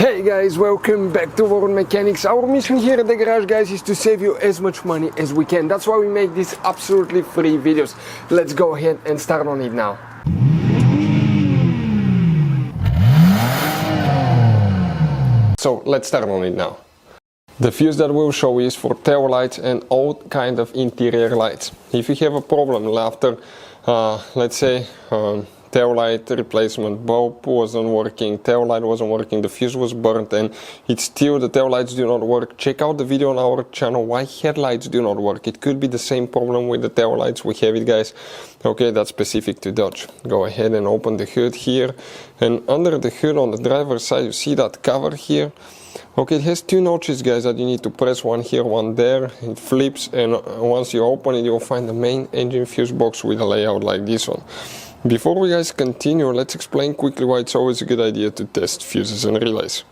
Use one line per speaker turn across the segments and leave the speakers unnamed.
Hey guys, welcome back to World Mechanics. Our mission here at the garage, guys, is to save you as much money as we can. That's why we make these absolutely free videos. Let's go ahead and start on it now. So let's start on it now. The fuse that we'll show is for tail lights and all kind of interior lights. If you have a problem after, let's say, tail light replacement, bulb wasn't working, tail light wasn't working, the fuse was burnt and it's still the tail lights do not work, check out the video on our channel why headlights do not work. It could be the same problem with the tail lights. We have it, guys. Okay, that's specific to Dodge. Go ahead and open the hood here, and under the hood on the driver's side you see that cover here. Okay, it has two notches, guys, that you need to press, one here, one there. It flips, and once you open it, you'll find the main engine fuse box with a layout like this one. Before we guys continue, let's explain quickly why it's always a good idea to test fuses and relays.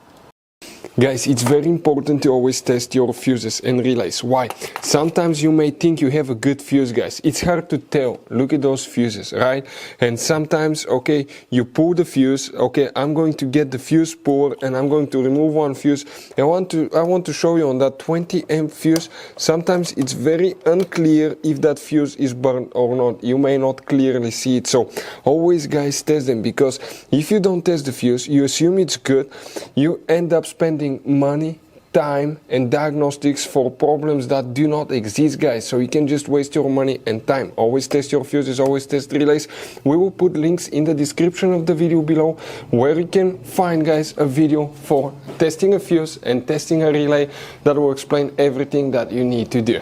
Guys, it's very important to always test your fuses and relays. Why? Sometimes you may think you have a good fuse, guys. It's hard to tell. Look at those fuses, right? And sometimes, okay, you pull the fuse. Okay, I'm going to get the fuse puller and I'm going to remove one fuse. I want to show you on that 20 amp fuse. Sometimes it's very unclear if that fuse is burned or not. You may not clearly see it. So always, guys, test them, because if you don't test the fuse, you assume it's good. You end up spending money, time and diagnostics for problems that do not exist, guys. So you can just waste your money and time. Always test your fuses, always test relays. We will put links in the description of the video below where you can find, guys, a video for testing a fuse and testing a relay that will explain everything that you need to do.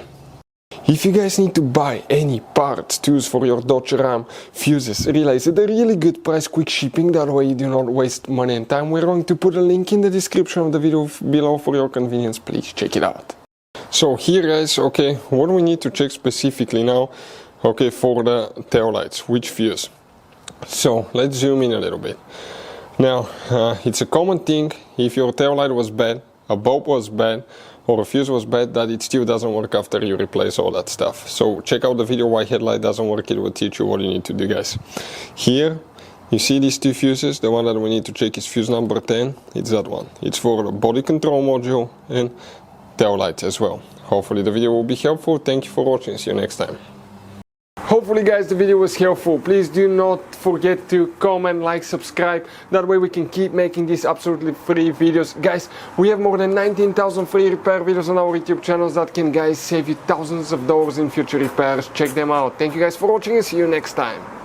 If you guys need to buy any parts, tools for your Dodge Ram, fuses, relays at a really good price, quick shipping, that way you do not waste money and time, we're going to put a link in the description of the video below for your convenience. Please check it out. So here, guys, okay, what we need to check specifically now, okay, for the tail lights, which fuse. So let's zoom in a little bit. Now, it's a common thing, if your tail light was bad, a bulb was bad, or a fuse was bad, that it still doesn't work after you replace all that stuff. So check out the video why headlight doesn't work. It will teach you what you need to do, guys. Here you see these two fuses. The one that we need to check is fuse number 10. It's that one. It's for the body control module and tail lights as well. Hopefully the video will be helpful. Thank you for watching. See you next time. Hopefully, guys, the video was helpful. Please do not forget to comment, like, subscribe. That way we can keep making these absolutely free videos. Guys, we have more than 19,000 free repair videos on our YouTube channels that can, guys, save you thousands of dollars in future repairs. Check them out. Thank you guys for watching and see you next time.